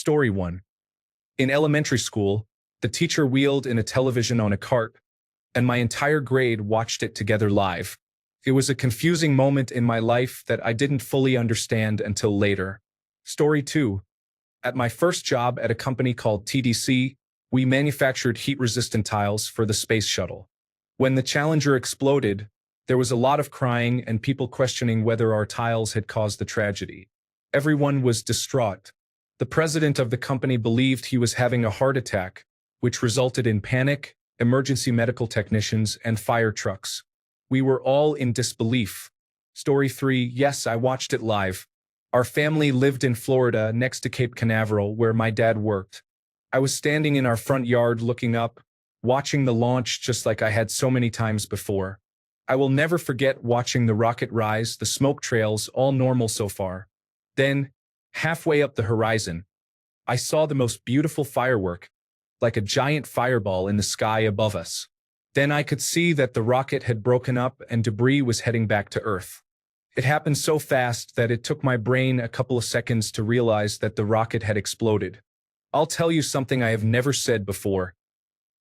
Story 1. In elementary school, the teacher wheeled in a television on a cart, and my entire grade watched it together live. It was a confusing moment in my life that I didn't fully understand until later. Story 2. At my first job at a company called TDC, we manufactured heat-resistant tiles for the space shuttle. When the Challenger exploded, there was a lot of crying and people questioning whether our tiles had caused the tragedy. Everyone was distraught. The president of the company believed he was having a heart attack, which resulted in panic, emergency medical technicians, and fire trucks. We were all in disbelief. Story 3. Yes, I watched it live. Our family lived in Florida next to Cape Canaveral, where my dad worked. I was standing in our front yard looking up, watching the launch just like I had so many times before. I will never forget watching the rocket rise, the smoke trails, all normal so far. Then, halfway up the horizon, I saw the most beautiful firework, like a giant fireball in the sky above us. Then I could see that the rocket had broken up and debris was heading back to Earth. It happened so fast that it took my brain a couple of seconds to realize that the rocket had exploded. I'll tell you something I have never said before.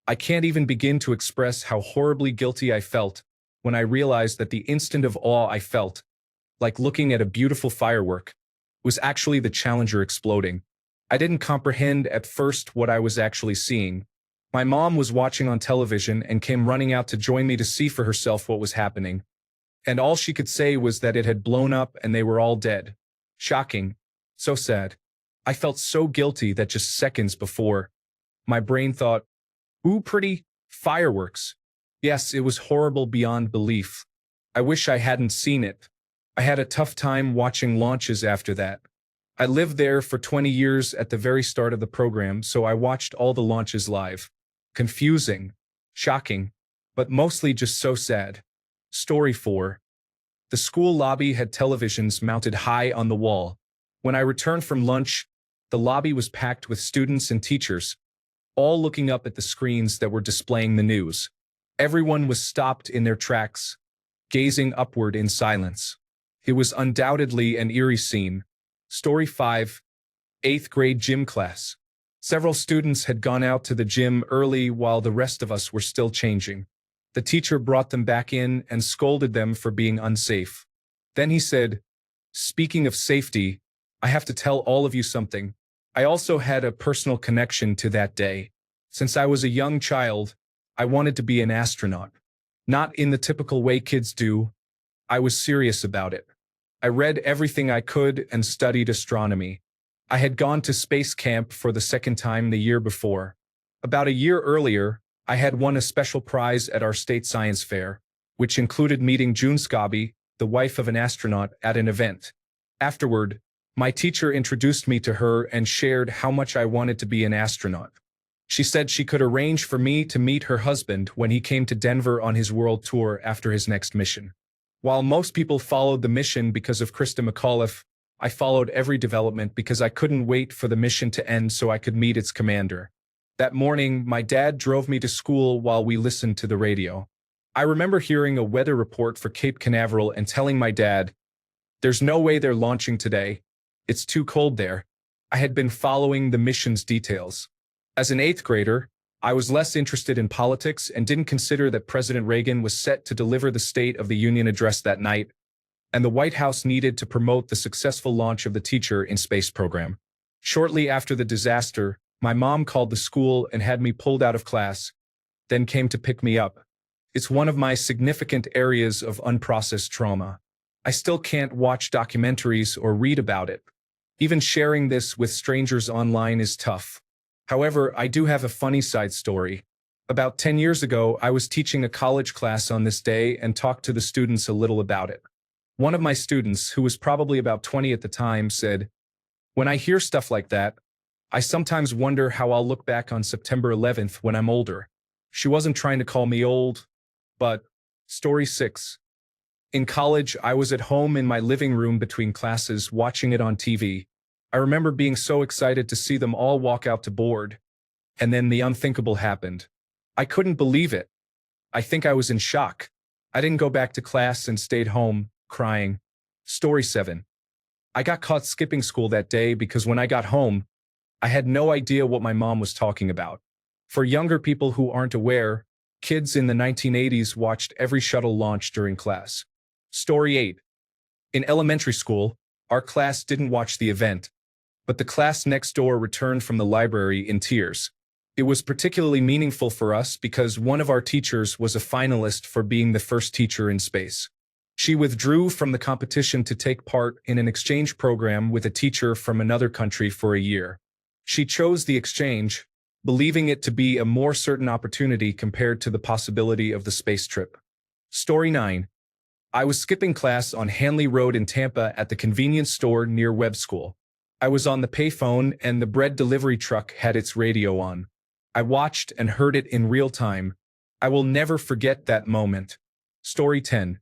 I can't even begin to express how horribly guilty I felt when I realized that the instant of awe I felt, like looking at a beautiful firework, was actually the Challenger exploding. I didn't comprehend at first what I was actually seeing. My mom was watching on television and came running out to join me to see for herself what was happening. And all she could say was that it had blown up and they were all dead. Shocking. So sad. I felt so guilty that just seconds before, my brain thought, ooh, pretty fireworks. Yes, it was horrible beyond belief. I wish I hadn't seen it. I had a tough time watching launches after that. I lived there for 20 years at the very start of the program, so I watched all the launches live. Confusing, shocking, but mostly just so sad. Story 4. The school lobby had televisions mounted high on the wall. When I returned from lunch, the lobby was packed with students and teachers, all looking up at the screens that were displaying the news. Everyone was stopped in their tracks, gazing upward in silence. It was undoubtedly an eerie scene. Story 5. 8th grade gym class. Several students had gone out to the gym early while the rest of us were still changing. The teacher brought them back in and scolded them for being unsafe. Then he said, "Speaking of safety, I have to tell all of you something. I also had a personal connection to that day. Since I was a young child, I wanted to be an astronaut. Not in the typical way kids do. I was serious about it. I read everything I could and studied astronomy. I had gone to space camp for the second time the year before. About a year earlier, I had won a special prize at our state science fair, which included meeting June Scobie, the wife of an astronaut, at an event. Afterward, my teacher introduced me to her and shared how much I wanted to be an astronaut. She said she could arrange for me to meet her husband when he came to Denver on his world tour after his next mission. While most people followed the mission because of Krista McAuliffe, I followed every development because I couldn't wait for the mission to end so I could meet its commander. That morning, my dad drove me to school while we listened to the radio. I remember hearing a weather report for Cape Canaveral and telling my dad, "There's no way they're launching today. It's too cold there." I had been following the mission's details. As an 8th grader, I was less interested in politics and didn't consider that President Reagan was set to deliver the State of the Union address that night, and the White House needed to promote the successful launch of the Teacher in Space program. Shortly after the disaster, my mom called the school and had me pulled out of class, then came to pick me up. It's one of my significant areas of unprocessed trauma. I still can't watch documentaries or read about it. Even sharing this with strangers online is tough. However, I do have a funny side story. About 10 years ago, I was teaching a college class on this day and talked to the students a little about it. One of my students, who was probably about 20 at the time, said, "When I hear stuff like that, I sometimes wonder how I'll look back on September 11th when I'm older." She wasn't trying to call me old, but... Story 6. In college, I was at home in my living room between classes watching it on TV. I remember being so excited to see them all walk out to board. And then the unthinkable happened. I couldn't believe it. I think I was in shock. I didn't go back to class and stayed home, crying. Story 7. I got caught skipping school that day because when I got home, I had no idea what my mom was talking about. For younger people who aren't aware, kids in the 1980s watched every shuttle launch during class. Story 8. In elementary school, our class didn't watch the event, but the class next door returned from the library in tears. It was particularly meaningful for us because one of our teachers was a finalist for being the first teacher in space. She withdrew from the competition to take part in an exchange program with a teacher from another country for a year. She chose the exchange, believing it to be a more certain opportunity compared to the possibility of the space trip. Story 9. I was skipping class on Hanley Road in Tampa at the convenience store near Webb School. I was on the payphone and the bread delivery truck had its radio on. I watched and heard it in real time. I will never forget that moment. Story 10.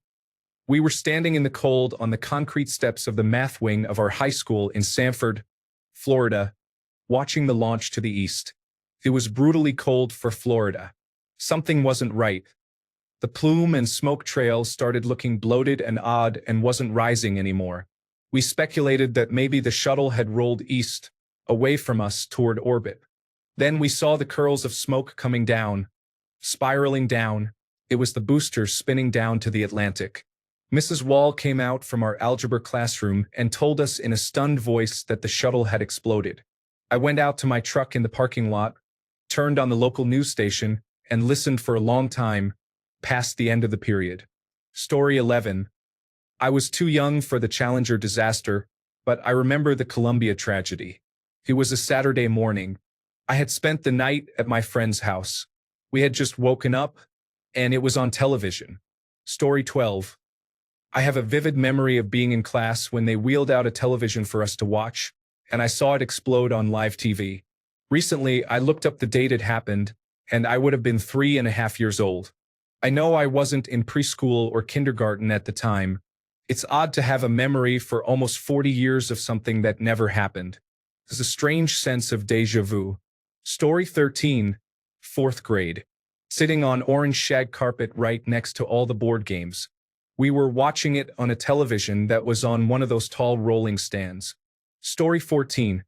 We were standing in the cold on the concrete steps of the math wing of our high school in Sanford, Florida, watching the launch to the east. It was brutally cold for Florida. Something wasn't right. The plume and smoke trail started looking bloated and odd and wasn't rising anymore. We speculated that maybe the shuttle had rolled east, away from us toward orbit. Then we saw the curls of smoke coming down, spiraling down. It was the boosters spinning down to the Atlantic. Mrs. Wall came out from our algebra classroom and told us in a stunned voice that the shuttle had exploded. I went out to my truck in the parking lot, turned on the local news station, and listened for a long time, past the end of the period. Story 11. I was too young for the Challenger disaster, but I remember the Columbia tragedy. It was a Saturday morning. I had spent the night at my friend's house. We had just woken up, and it was on television. Story 12. I have a vivid memory of being in class when they wheeled out a television for us to watch, and I saw it explode on live TV. Recently, I looked up the date it happened, and I would have been 3.5 years old. I know I wasn't in preschool or kindergarten at the time. It's odd to have a memory for almost 40 years of something that never happened. There's a strange sense of déjà vu. Story 13, 4th grade. Sitting on orange shag carpet right next to all the board games. We were watching it on a television that was on one of those tall rolling stands. Story 14.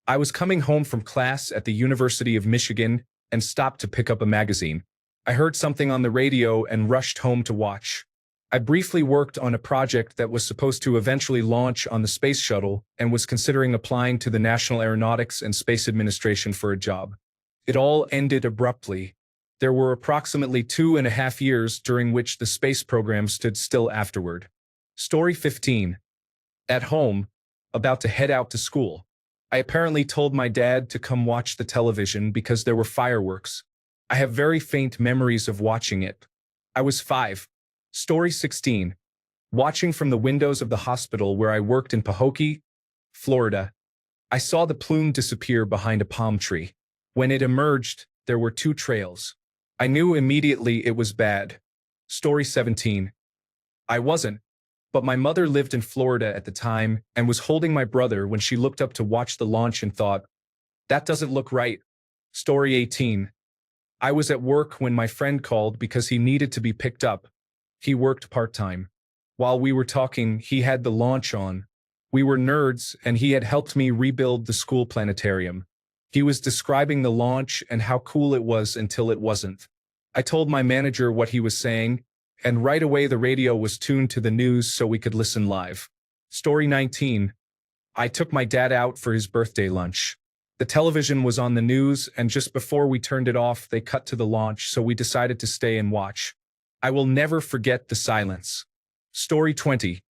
I was coming home from class at the University of Michigan and stopped to pick up a magazine. I heard something on the radio and rushed home to watch. I briefly worked on a project that was supposed to eventually launch on the space shuttle and was considering applying to the National Aeronautics and Space Administration for a job. It all ended abruptly. There were approximately 2.5 years during which the space program stood still afterward. Story 15. At home, about to head out to school. I apparently told my dad to come watch the television because there were fireworks. I have very faint memories of watching it. I was 5. Story 16. Watching from the windows of the hospital where I worked in Pahokee, Florida. I saw the plume disappear behind a palm tree. When it emerged, there were 2 trails. I knew immediately it was bad. Story 17. I wasn't, but my mother lived in Florida at the time and was holding my brother when she looked up to watch the launch and thought, "That doesn't look right." Story 18. I was at work when my friend called because he needed to be picked up. He worked part-time. While we were talking, he had the launch on. We were nerds, and he had helped me rebuild the school planetarium. He was describing the launch and how cool it was until it wasn't. I told my manager what he was saying, and right away the radio was tuned to the news so we could listen live. Story 19. I took my dad out for his birthday lunch. The television was on the news, and just before we turned it off, they cut to the launch, so we decided to stay and watch. I will never forget the silence. Story 20.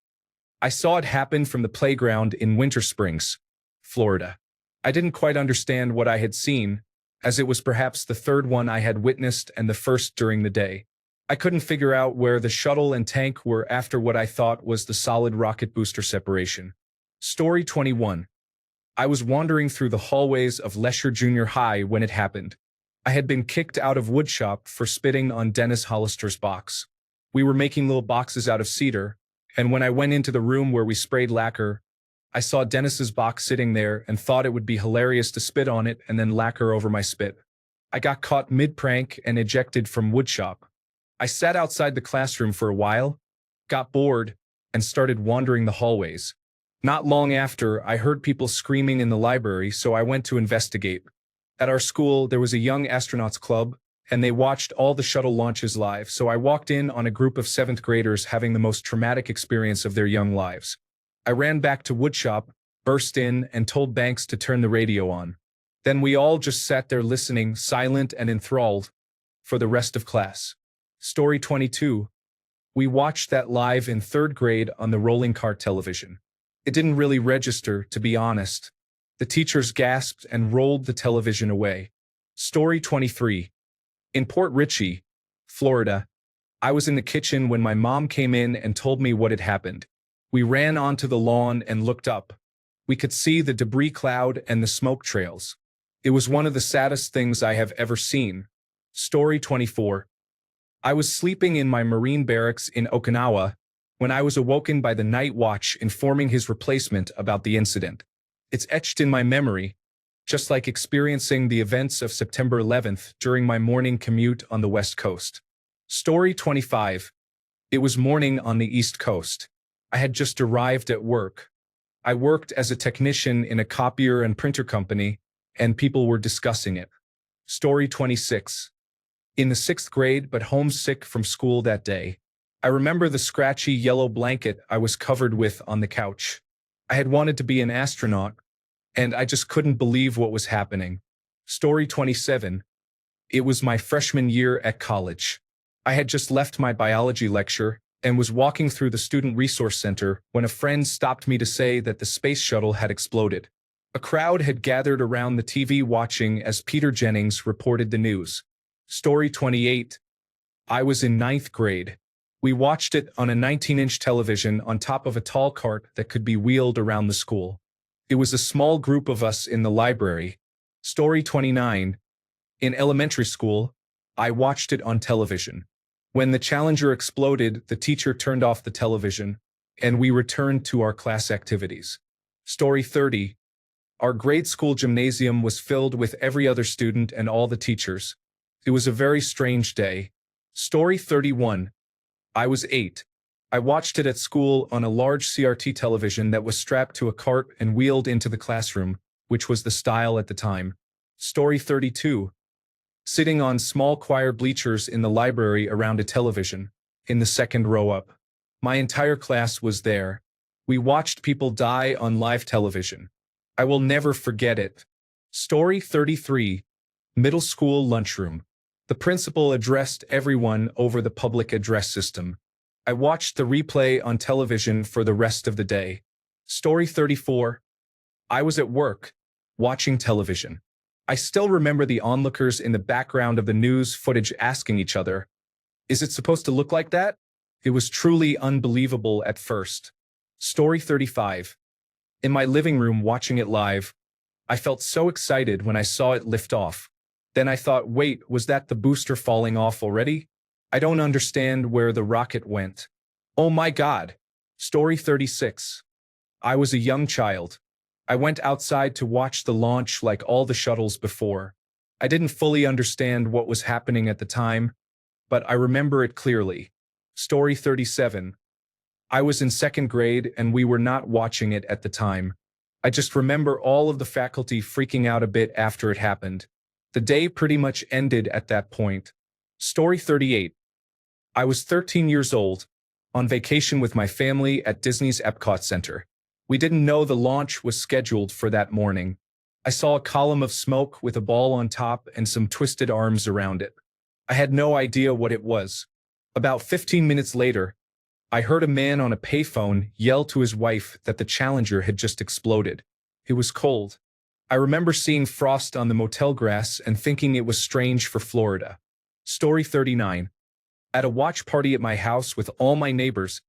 I saw it happen from the playground in Winter Springs, Florida. I didn't quite understand what I had seen, as it was perhaps the third one I had witnessed and the first during the day. I couldn't figure out where the shuttle and tank were after what I thought was the solid rocket booster separation. Story 21. I was wandering through the hallways of Lesher Junior High when it happened. I had been kicked out of woodshop for spitting on Dennis Hollister's box. We were making little boxes out of cedar, and when I went into the room where we sprayed lacquer, I saw Dennis's box sitting there and thought it would be hilarious to spit on it and then lacquer over my spit. I got caught mid-prank and ejected from woodshop. I sat outside the classroom for a while, got bored, and started wandering the hallways. Not long after, I heard people screaming in the library, so I went to investigate. At our school, there was a young astronauts club, and they watched all the shuttle launches live, so I walked in on a group of 7th graders having the most traumatic experience of their young lives. I ran back to woodshop, burst in, and told Banks to turn the radio on. Then we all just sat there listening, silent and enthralled, for the rest of class. Story 22. We watched that live in 3rd grade on the rolling cart television. It didn't really register, to be honest. The teachers gasped and rolled the television away. Story 23. In Port Richey, Florida, I was in the kitchen when my mom came in and told me what had happened. We ran onto the lawn and looked up. We could see the debris cloud and the smoke trails. It was one of the saddest things I have ever seen. Story 24. I was sleeping in my Marine barracks in Okinawa when I was awoken by the night watch informing his replacement about the incident. It's etched in my memory, just like experiencing the events of September 11th during my morning commute on the West Coast. Story 25. It was morning on the East Coast. I had just arrived at work. I worked as a technician in a copier and printer company, and people were discussing it. Story 26. In the 6th grade, but homesick from school that day. I remember the scratchy yellow blanket I was covered with on the couch. I had wanted to be an astronaut, and I just couldn't believe what was happening. Story 27. It was my freshman year at college. I had just left my biology lecture and was walking through the Student Resource Center when a friend stopped me to say that the space shuttle had exploded. A crowd had gathered around the TV watching as Peter Jennings reported the news. Story 28. I was in 9th grade. We watched it on a 19-inch television on top of a tall cart that could be wheeled around the school. It was a small group of us in the library. Story 29. In elementary school, I watched it on television. When the Challenger exploded, the teacher turned off the television, and we returned to our class activities. Story 30. Our grade school gymnasium was filled with every other student and all the teachers. It was a very strange day. Story 31. I was 8. I watched it at school on a large CRT television that was strapped to a cart and wheeled into the classroom, which was the style at the time. Story 32. Sitting on small choir bleachers in the library around a television, in the 2nd row up. My entire class was there. We watched people die on live television. I will never forget it. Story 33. Middle school lunchroom. The principal addressed everyone over the public address system. I watched the replay on television for the rest of the day. Story 34. I was at work, watching television. I still remember the onlookers in the background of the news footage asking each other, "Is it supposed to look like that?" It was truly unbelievable at first. Story 35. In my living room watching it live, I felt so excited when I saw it lift off. Then I thought, wait, was that the booster falling off already? I don't understand where the rocket went. Oh my God. Story 36. I was a young child. I went outside to watch the launch like all the shuttles before. I didn't fully understand what was happening at the time, but I remember it clearly. Story 37. I was in 2nd grade and we were not watching it at the time. I just remember all of the faculty freaking out a bit after it happened. The day pretty much ended at that point. Story 38. I was 13 years old, on vacation with my family at Disney's Epcot Center. We didn't know the launch was scheduled for that morning. I saw a column of smoke with a ball on top and some twisted arms around it. I had no idea what it was. About 15 minutes later, I heard a man on a payphone yell to his wife that the Challenger had just exploded. It was cold. I remember seeing frost on the motel grass and thinking it was strange for Florida. Story 39. At a watch party at my house with all my neighbors,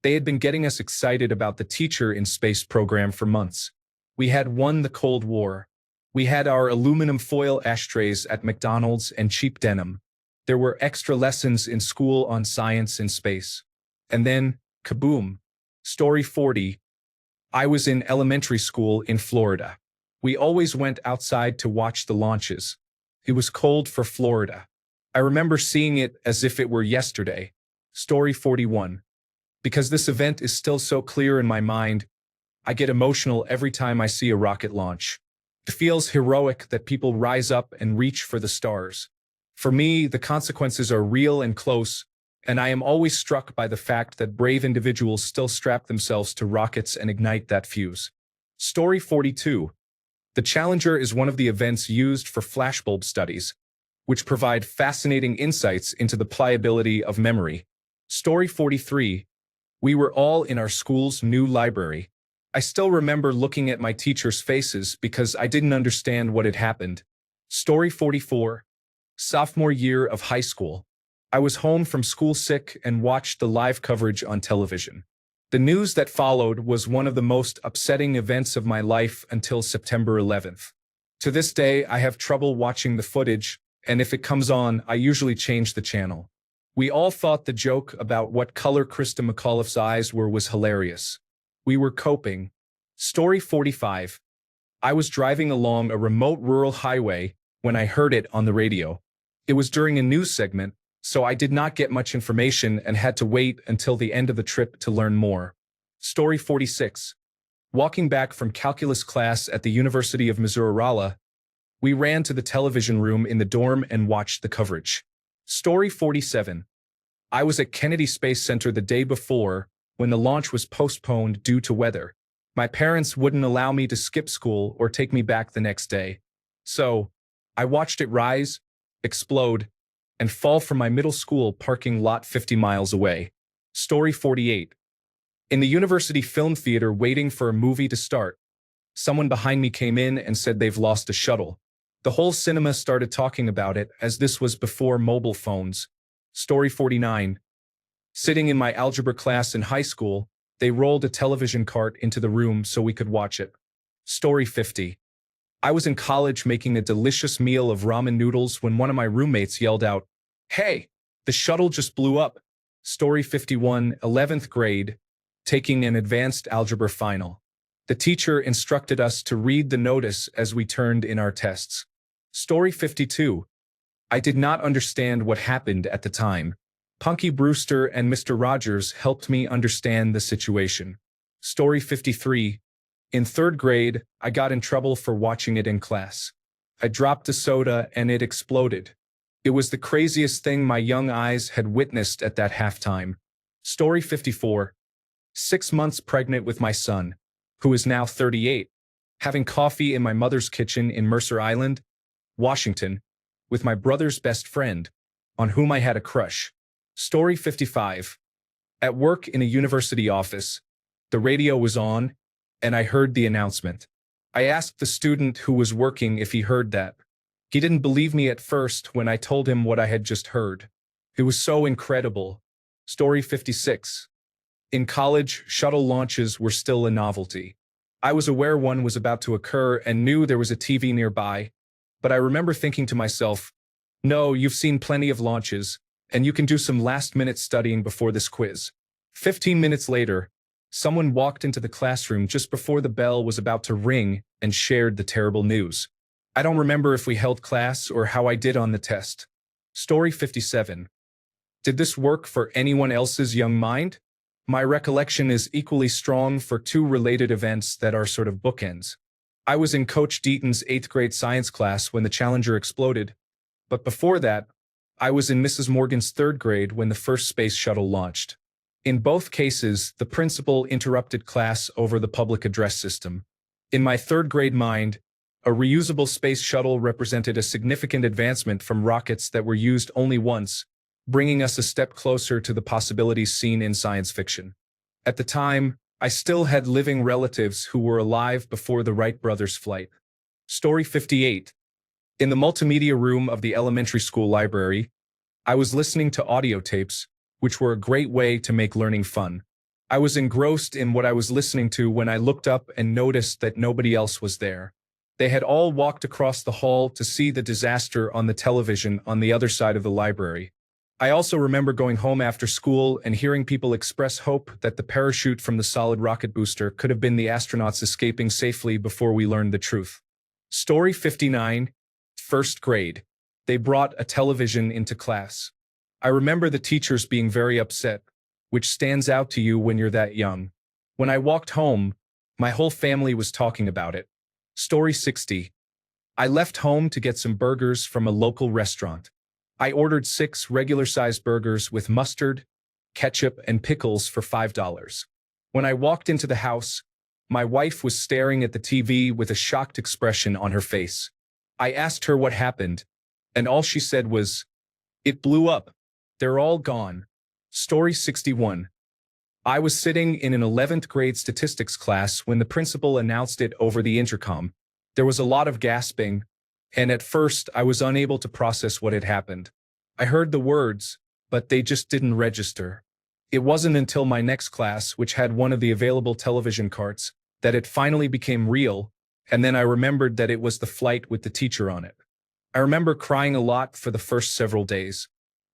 they had been getting us excited about the Teacher in Space program for months. We had won the Cold War. We had our aluminum foil ashtrays at McDonald's and cheap denim. There were extra lessons in school on science and space. And then, kaboom. Story 40. I was in elementary school in Florida. We always went outside to watch the launches. It was cold for Florida. I remember seeing it as if it were yesterday. Story 41. Because this event is still so clear in my mind, I get emotional every time I see a rocket launch. It feels heroic that people rise up and reach for the stars. For me, the consequences are real and close, and I am always struck by the fact that brave individuals still strap themselves to rockets and ignite that fuse. Story 42. The Challenger is one of the events used for flashbulb studies, which provide fascinating insights into the pliability of memory. Story 43. We were all in our school's new library. I still remember looking at my teachers' faces because I didn't understand what had happened. Story 44. Sophomore year of high school. I was home from school sick and watched the live coverage on television. The news that followed was one of the most upsetting events of my life until September 11th. To this day, I have trouble watching the footage, and if it comes on, I usually change the channel. We all thought the joke about what color Krista McAuliffe's eyes were was hilarious. We were coping. Story 45. I was driving along a remote rural highway when I heard it on the radio. It was during a news segment, so I did not get much information and had to wait until the end of the trip to learn more. Story 46. Walking back from calculus class at the University of Missouri, we ran to the television room in the dorm and watched the coverage. Story 47. I was at Kennedy Space Center the day before when the launch was postponed due to weather. My parents wouldn't allow me to skip school or take me back the next day. So, I watched it rise, explode, and fall from my middle school parking lot 50 miles away. Story 48. In the university film theater waiting for a movie to start, someone behind me came in and said they've lost a shuttle. The whole cinema started talking about it as this was before mobile phones. Story 49. Sitting in my algebra class in high school, they rolled a television cart into the room so we could watch it. Story 50. I was in college making a delicious meal of ramen noodles when one of my roommates yelled out, "Hey, the shuttle just blew up." Story 51, 11th grade, taking an advanced algebra final. The teacher instructed us to read the notice as we turned in our tests. Story 52. I did not understand what happened at the time. Punky Brewster and Mr. Rogers helped me understand the situation. Story 53. In third grade, I got in trouble for watching it in class. I dropped a soda and it exploded. It was the craziest thing my young eyes had witnessed at that halftime. Story 54. 6 months pregnant with my son, who is now 38, having coffee in my mother's kitchen in Mercer Island, Washington, with my brother's best friend, on whom I had a crush. Story 55. At work in a university office, the radio was on, and I heard the announcement. I asked the student who was working if he heard that. He didn't believe me at first when I told him what I had just heard. It was so incredible. Story 56. In college, shuttle launches were still a novelty. I was aware one was about to occur and knew there was a TV nearby, but I remember thinking to myself, no, you've seen plenty of launches, and you can do some last-minute studying before this quiz. 15 minutes later, someone walked into the classroom just before the bell was about to ring and shared the terrible news. I don't remember if we held class or how I did on the test. Story 57. Did this work for anyone else's young mind? My recollection is equally strong for two related events that are sort of bookends. I was in Coach Deaton's 8th grade science class when the Challenger exploded, but before that, I was in Mrs. Morgan's 3rd grade when the first space shuttle launched. In both cases, the principal interrupted class over the public address system. In my 3rd grade mind, a reusable space shuttle represented a significant advancement from rockets that were used only once, bringing us a step closer to the possibilities seen in science fiction. At the time, I still had living relatives who were alive before the Wright brothers' flight. Story 58. In the multimedia room of the elementary school library, I was listening to audio tapes, which were a great way to make learning fun. I was engrossed in what I was listening to when I looked up and noticed that nobody else was there. They had all walked across the hall to see the disaster on the television on the other side of the library. I also remember going home after school and hearing people express hope that the parachute from the solid rocket booster could have been the astronauts escaping safely before we learned the truth. Story 59. 1st grade. They brought a television into class. I remember the teachers being very upset, which stands out to you when you're that young. When I walked home, My whole family was talking about it. Story 60. I left home to get some burgers from a local restaurant. I ordered 6 regular-sized burgers with mustard, ketchup, and pickles for $5. When I walked into the house, my wife was staring at the TV with a shocked expression on her face. I asked her what happened, and all she said was, "It blew up. They're all gone." Story 61. I was sitting in an 11th grade statistics class when the principal announced it over the intercom. There was a lot of gasping, and at first I was unable to process what had happened. I heard the words, but they just didn't register. It wasn't until my next class, which had one of the available television carts, that it finally became real, and then I remembered that it was the flight with the teacher on it. I remember crying a lot for the first several days.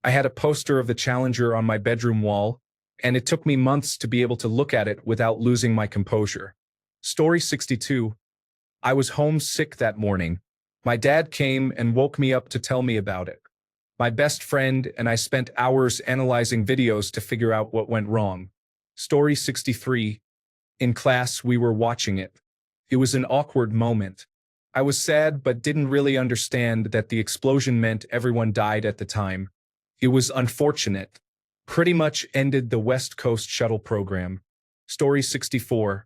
I had a poster of the Challenger on my bedroom wall, and it took me months to be able to look at it without losing my composure. Story 62. I was homesick that morning. My dad came and woke me up to tell me about it. My best friend and I spent hours analyzing videos to figure out what went wrong. Story 63. In class, we were watching it. It was an awkward moment. I was sad but didn't really understand that the explosion meant everyone died at the time. It was unfortunate. Pretty much ended the West Coast shuttle program. Story 64.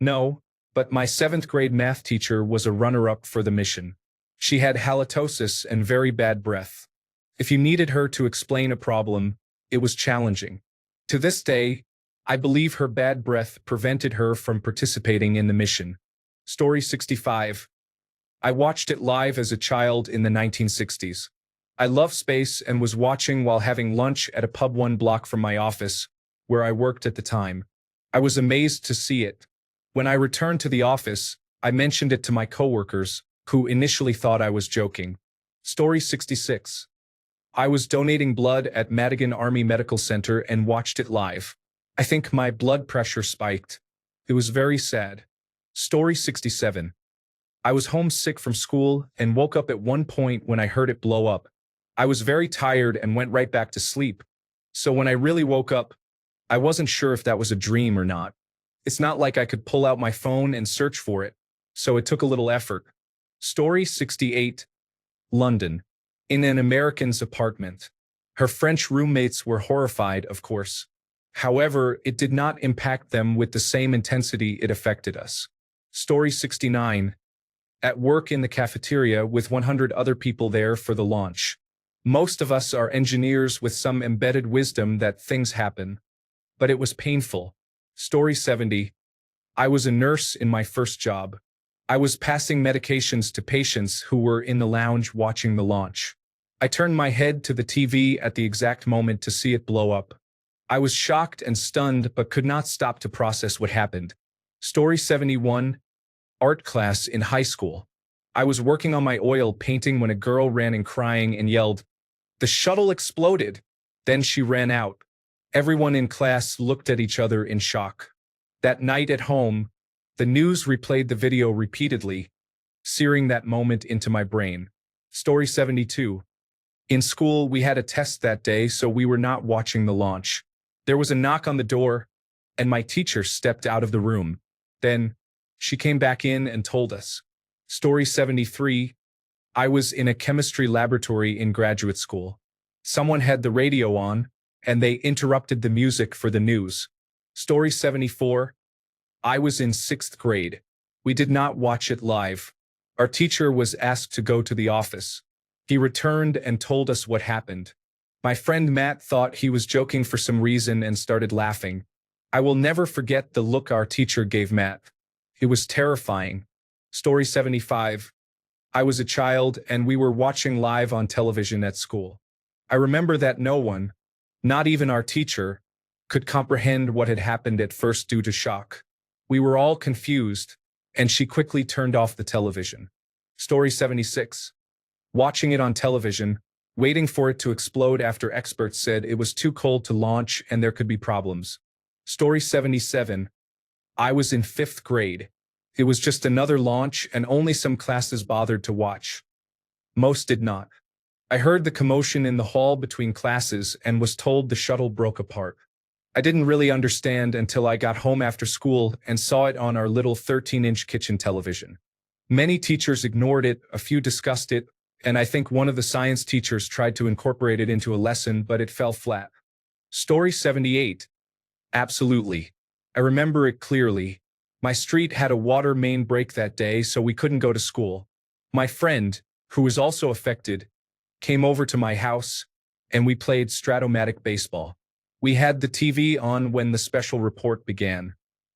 No, but my 7th grade math teacher was a runner-up for the mission. She had halitosis and very bad breath. If you needed her to explain a problem, it was challenging. To this day, I believe her bad breath prevented her from participating in the mission. Story 65. I watched it live as a child in the 1960s. I love space and was watching while having lunch at a pub 1 block from my office, where I worked at the time. I was amazed to see it. When I returned to the office, I mentioned it to my coworkers, who initially thought I was joking. Story 66. I was donating blood at Madigan Army Medical Center and watched it live. I think my blood pressure spiked. It was very sad. Story 67. I was homesick from school and woke up at one point when I heard it blow up. I was very tired and went right back to sleep. So when I really woke up, I wasn't sure if that was a dream or not. It's not like I could pull out my phone and search for it, so it took a little effort. Story 68. London. In an American's apartment. Her French roommates were horrified, of course. However, it did not impact them with the same intensity it affected us. Story 69. At work in the cafeteria with 100 other people there for the launch. Most of us are engineers with some embedded wisdom that things happen. But it was painful. Story 70. I was a nurse in my first job. I was passing medications to patients who were in the lounge watching the launch. I turned my head to the TV at the exact moment to see it blow up. I was shocked and stunned but could not stop to process what happened. Story 71. Art class in high school. I was working on my oil painting when a girl ran in crying and yelled, "The shuttle exploded!" Then she ran out. Everyone in class looked at each other in shock. That night at home, the news replayed the video repeatedly, searing that moment into my brain. Story 72. In school, we had a test that day, so we were not watching the launch. There was a knock on the door, and my teacher stepped out of the room. Then, she came back in and told us. Story 73. I was in a chemistry laboratory in graduate school. Someone had the radio on, and they interrupted the music for the news. Story 74. I was in 6th grade. We did not watch it live. Our teacher was asked to go to the office. He returned and told us what happened. My friend Matt thought he was joking for some reason and started laughing. I will never forget the look our teacher gave Matt. It was terrifying. Story 75. I was a child and we were watching live on television at school. I remember that no one, not even our teacher, could comprehend what had happened at first due to shock. We were all confused, and she quickly turned off the television. Story 76. Watching it on television, waiting for it to explode after experts said it was too cold to launch and there could be problems. Story 77. I was in 5th grade. It was just another launch and only some classes bothered to watch. Most did not. I heard the commotion in the hall between classes and was told the shuttle broke apart. I didn't really understand until I got home after school and saw it on our little 13-inch kitchen television. Many teachers ignored it, a few discussed it, and I think one of the science teachers tried to incorporate it into a lesson, but it fell flat. Story 78. Absolutely. I remember it clearly. My street had a water main break that day, so we couldn't go to school. My friend, who was also affected, came over to my house, and we played Stratomatic baseball. We had the TV on when the special report began.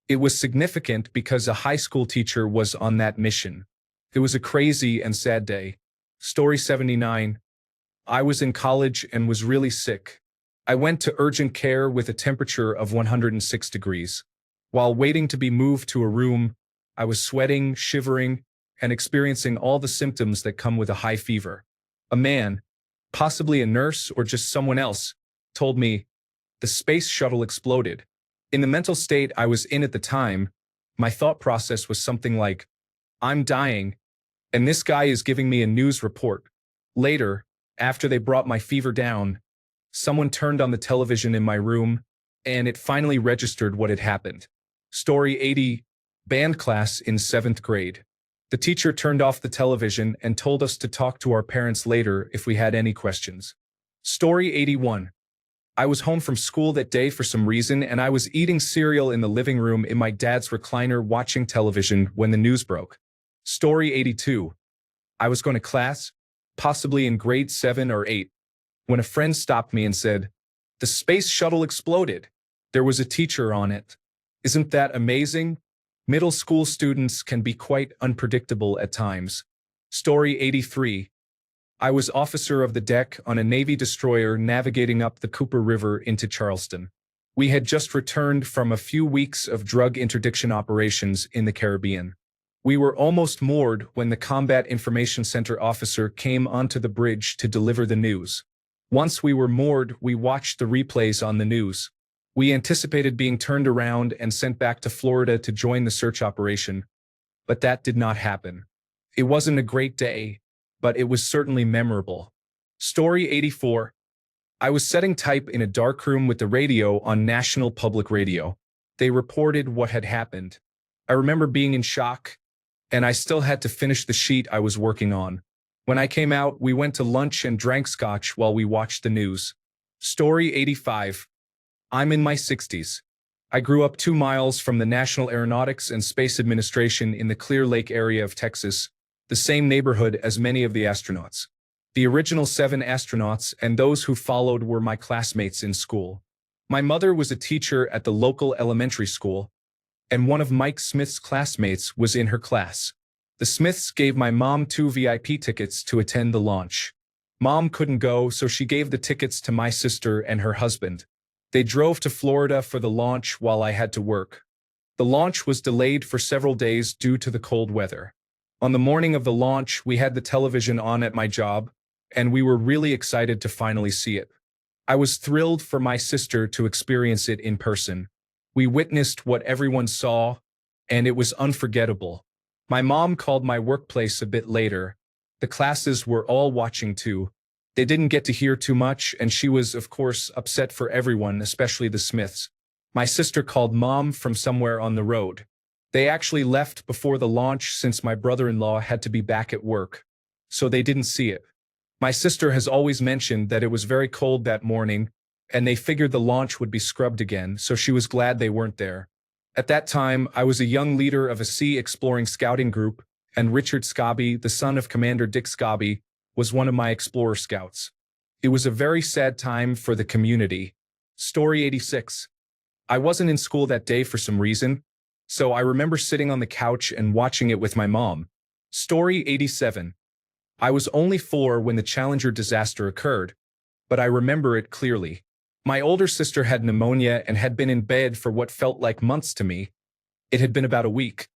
It was significant because a high school teacher was on that mission. It was a crazy and sad day. Story 79. I was in college and was really sick. I went to urgent care with a temperature of 106 degrees. While waiting to be moved to a room, I was sweating, shivering, and experiencing all the symptoms that come with a high fever. A man, possibly a nurse or just someone else, told me, "The space shuttle exploded." In the mental state I was in at the time, my thought process was something like, I'm dying, and this guy is giving me a news report. Later, after they brought my fever down, someone turned on the television in my room, and it finally registered what had happened. Story 80. Band class in 7th grade. The teacher turned off the television and told us to talk to our parents later if we had any questions. Story 81. I was home from school that day for some reason, and I was eating cereal in the living room in my dad's recliner watching television when the news broke. Story 82. I was going to class, possibly in grade 7 or 8, when a friend stopped me and said, "The space shuttle exploded. There was a teacher on it." Isn't that amazing? Middle school students can be quite unpredictable at times. Story 83. I was officer of the deck on a Navy destroyer navigating up the Cooper River into Charleston. We had just returned from a few weeks of drug interdiction operations in the Caribbean. We were almost moored when the Combat Information Center officer came onto the bridge to deliver the news. Once we were moored, we watched the replays on the news. We anticipated being turned around and sent back to Florida to join the search operation, but that did not happen. It wasn't a great day, but it was certainly memorable. Story 84. I was setting type in a dark room with the radio on National Public Radio. They reported what had happened. I remember being in shock, and I still had to finish the sheet I was working on. When I came out, we went to lunch and drank scotch while we watched the news. Story 85. I'm in my 60s. I grew up 2 miles from the National Aeronautics and Space Administration in the Clear Lake area of Texas, the same neighborhood as many of the astronauts. The original 7 astronauts and those who followed were my classmates in school. My mother was a teacher at the local elementary school, and one of Mike Smith's classmates was in her class. The Smiths gave my mom 2 VIP tickets to attend the launch. Mom couldn't go, so she gave the tickets to my sister and her husband. They drove to Florida for the launch while I had to work. The launch was delayed for several days due to the cold weather. On the morning of the launch, we had the television on at my job, and we were really excited to finally see it. I was thrilled for my sister to experience it in person. We witnessed what everyone saw, and it was unforgettable. My mom called my workplace a bit later. The classes were all watching too. They didn't get to hear too much, and she was, of course, upset for everyone, especially the Smiths. My sister called Mom from somewhere on the road. They actually left before the launch since my brother-in-law had to be back at work, so they didn't see it. My sister has always mentioned that it was very cold that morning, and they figured the launch would be scrubbed again, so she was glad they weren't there. At that time, I was a young leader of a sea exploring scouting group, and Richard Scobie, the son of Commander Dick Scobie, was one of my explorer scouts. It was a very sad time for the community. Story 86. I wasn't in school that day for some reason, so I remember sitting on the couch and watching it with my mom. Story 87. I was only 4 when the Challenger disaster occurred, but I remember it clearly. My older sister had pneumonia and had been in bed for what felt like months to me. It had been about a week.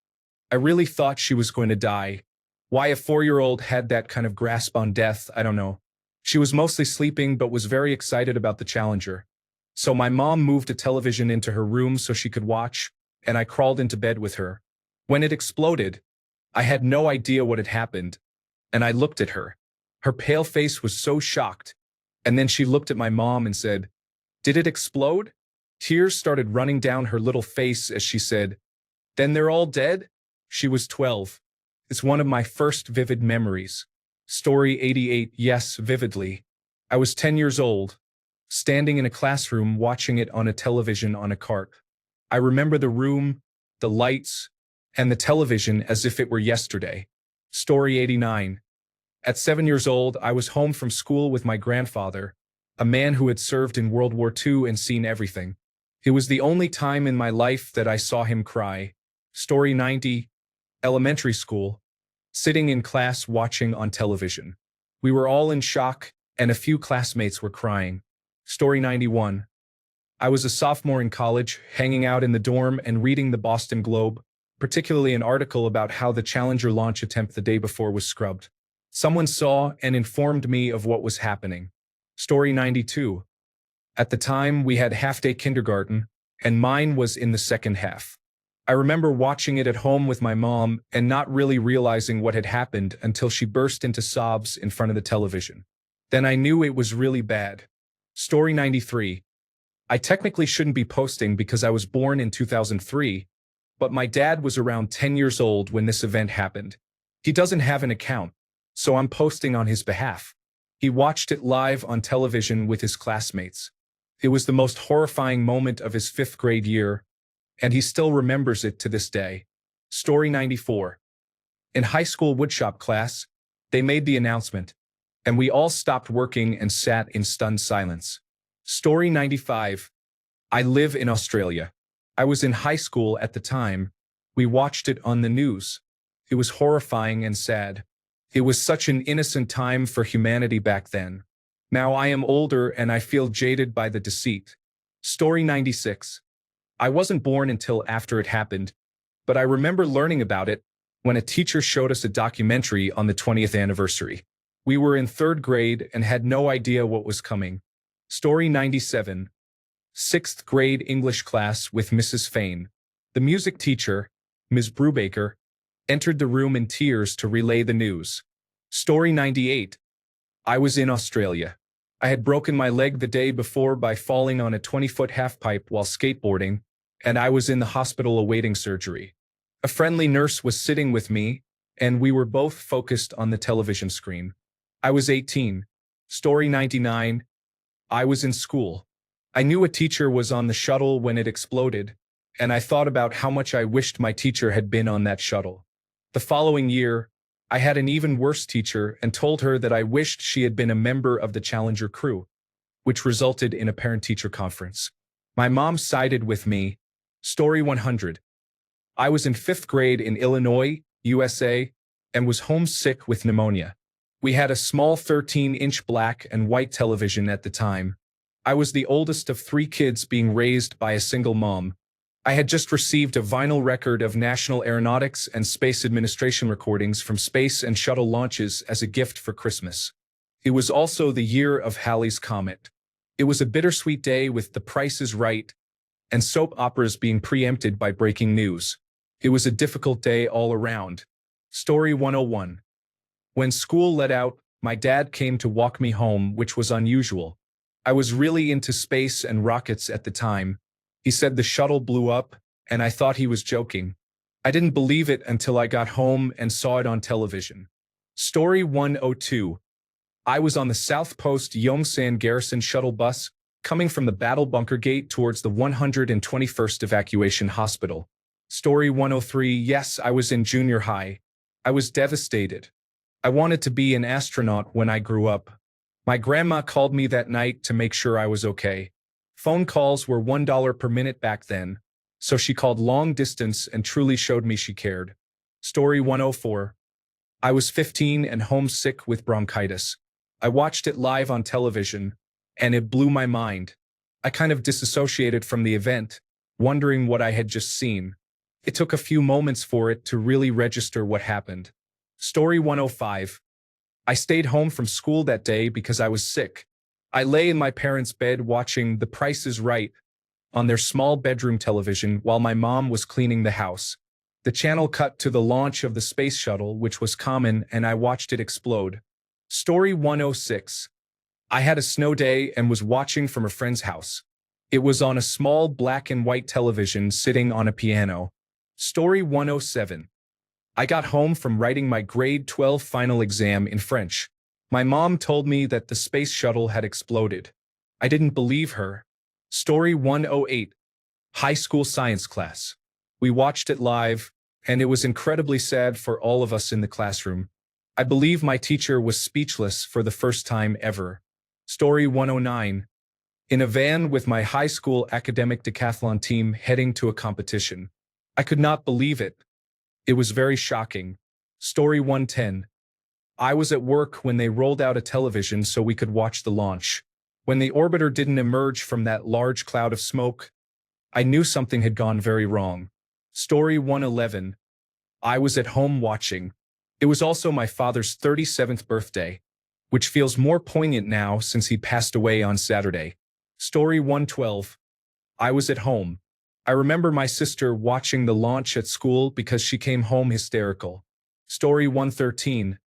I really thought she was going to die. Why a 4-year-old had that kind of grasp on death, I don't know. She was mostly sleeping but was very excited about the Challenger. So my mom moved a television into her room so she could watch, and I crawled into bed with her. When it exploded, I had no idea what had happened, and I looked at her. Her pale face was so shocked, and then she looked at my mom and said, "Did it explode?" Tears started running down her little face as she said, "Then they're all dead?" She was 12. It's one of my first vivid memories. Story 88. Yes, vividly. I was 10 years old, standing in a classroom watching it on a television on a cart. I remember the room, the lights, and the television as if it were yesterday. Story 89. At 7 years old, I was home from school with my grandfather, a man who had served in World War II and seen everything. It was the only time in my life that I saw him cry. Story 90. Elementary school. Sitting in class watching on television. We were all in shock, and a few classmates were crying. Story 91. I was a sophomore in college, hanging out in the dorm and reading the Boston Globe, particularly an article about how the Challenger launch attempt the day before was scrubbed. Someone saw and informed me of what was happening. Story 92. At the time, we had half-day kindergarten, and mine was in the second half. I remember watching it at home with my mom and not really realizing what had happened until she burst into sobs in front of the television. Then I knew it was really bad. Story 93. I technically shouldn't be posting because I was born in 2003, but my dad was around 10 years old when this event happened. He doesn't have an account, so I'm posting on his behalf. He watched it live on television with his classmates. It was the most horrifying moment of his 5th grade year, and he still remembers it to this day. Story 94. In high school woodshop class, they made the announcement, and we all stopped working and sat in stunned silence. Story 95. I live in Australia. I was in high school at the time. We watched it on the news. It was horrifying and sad. It was such an innocent time for humanity back then. Now I am older and I feel jaded by the deceit. Story 96. I wasn't born until after it happened, but I remember learning about it when a teacher showed us a documentary on the 20th anniversary. We were in 3rd grade and had no idea what was coming. Story 97. 6th grade English class with Mrs. Fain. The music teacher, Ms. Brubaker, entered the room in tears to relay the news. Story 98. I was in Australia. I had broken my leg the day before by falling on a 20-foot halfpipe while skateboarding, and I was in the hospital awaiting surgery. A friendly nurse was sitting with me, and we were both focused on the television screen. I was 18. Story 99. I was in school. I knew a teacher was on the shuttle when it exploded, and I thought about how much I wished my teacher had been on that shuttle. The following year, I had an even worse teacher and told her that I wished she had been a member of the Challenger crew, which resulted in a parent-teacher conference. My mom sided with me. Story 100. I was in 5th grade in Illinois, USA, and was homesick with pneumonia. We had a small 13-inch black and white television at the time. I was the oldest of 3 kids being raised by a single mom. I had just received a vinyl record of National Aeronautics and Space Administration recordings from space and shuttle launches as a gift for Christmas. It was also the year of Halley's Comet. It was a bittersweet day with The Price is Right and soap operas being preempted by breaking news. It was a difficult day all around. Story 101. When school let out, my dad came to walk me home, which was unusual. I was really into space and rockets at the time. He said the shuttle blew up, and I thought he was joking. I didn't believe it until I got home and saw it on television. Story 102. I was on the South Post Yongsan Garrison shuttle bus, coming from the Battle Bunker Gate towards the 121st Evacuation Hospital. Story 103. Yes, I was in junior high. I was devastated. I wanted to be an astronaut when I grew up. My grandma called me that night to make sure I was okay. Phone calls were $1 per minute back then, so she called long distance and truly showed me she cared. Story 104. I was 15 and homesick with bronchitis. I watched it live on television, and it blew my mind. I kind of disassociated from the event, wondering what I had just seen. It took a few moments for it to really register what happened. Story 105. I stayed home from school that day because I was sick. I lay in my parents' bed watching The Price is Right on their small bedroom television while my mom was cleaning the house. The channel cut to the launch of the space shuttle, which was common, and I watched it explode. Story 106. I had a snow day and was watching from a friend's house. It was on a small black and white television sitting on a piano. Story 107. I got home from writing my grade 12 final exam in French. My mom told me that the space shuttle had exploded. I didn't believe her. Story 108. High school science class. We watched it live, and it was incredibly sad for all of us in the classroom. I believe my teacher was speechless for the first time ever. Story 109. In a van with my high school academic decathlon team heading to a competition. I could not believe it. It was very shocking. Story 110. I was at work when they rolled out a television so we could watch the launch. When the orbiter didn't emerge from that large cloud of smoke, I knew something had gone very wrong. Story 111. I was at home watching. It was also my father's 37th birthday, which feels more poignant now since he passed away on Saturday. Story 112. I was at home. I remember my sister watching the launch at school because she came home hysterical. Story 113.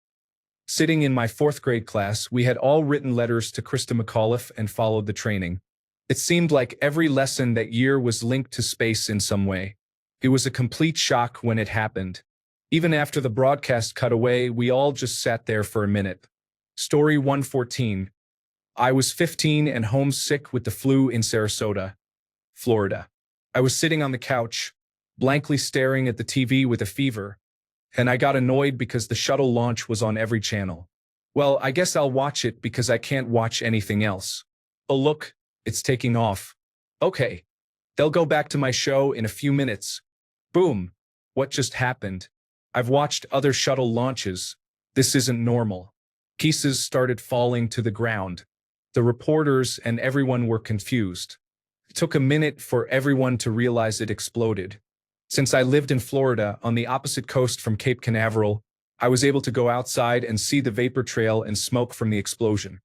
Sitting in my 4th grade class, we had all written letters to Krista McAuliffe and followed the training. It seemed like every lesson that year was linked to space in some way. It was a complete shock when it happened. Even after the broadcast cut away, we all just sat there for a minute. Story 114. I was 15 and homesick with the flu in Sarasota, Florida. I was sitting on the couch, blankly staring at the TV with a fever, and I got annoyed because the shuttle launch was on every channel. Well, I guess I'll watch it because I can't watch anything else. Oh look, it's taking off. Okay, they'll go back to my show in a few minutes. Boom, what just happened? I've watched other shuttle launches. This isn't normal. Pieces started falling to the ground. The reporters and everyone were confused. It took a minute for everyone to realize it exploded. Since I lived in Florida, on the opposite coast from Cape Canaveral, I was able to go outside and see the vapor trail and smoke from the explosion.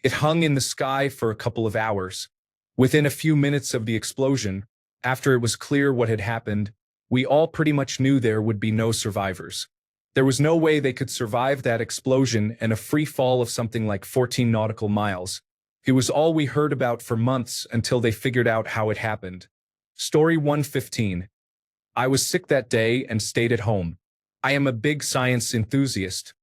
It hung in the sky for a couple of hours. Within a few minutes of the explosion, after it was clear what had happened, we all pretty much knew there would be no survivors. There was no way they could survive that explosion and a free fall of something like 14 nautical miles. It was all we heard about for months until they figured out how it happened. Story 115. I was sick that day and stayed at home. I am a big science enthusiast.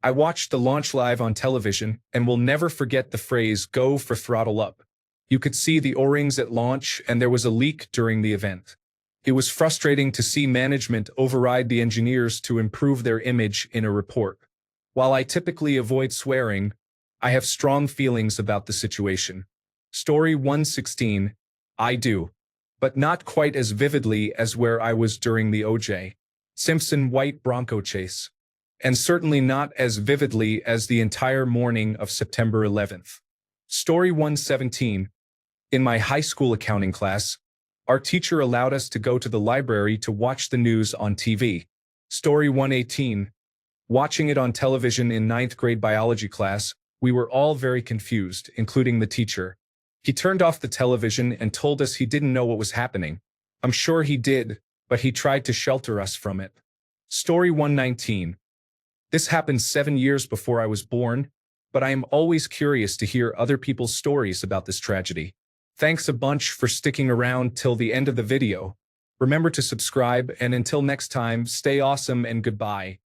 I watched the launch live on television and will never forget the phrase "go for throttle up." You could see the O-rings at launch and there was a leak during the event. It was frustrating to see management override the engineers to improve their image in a report. While I typically avoid swearing, I have strong feelings about the situation. Story 116. I do. But not quite as vividly as where I was during the O.J. Simpson white Bronco chase. And certainly not as vividly as the entire morning of September 11th. Story 117. In my high school accounting class, our teacher allowed us to go to the library to watch the news on TV. Story 118. Watching it on television in 9th grade biology class, we were all very confused, including the teacher. He turned off the television and told us he didn't know what was happening. I'm sure he did, but he tried to shelter us from it. Story 119. This happened 7 years before I was born, but I am always curious to hear other people's stories about this tragedy. Thanks a bunch for sticking around till the end of the video. Remember to subscribe, and until next time, stay awesome and goodbye.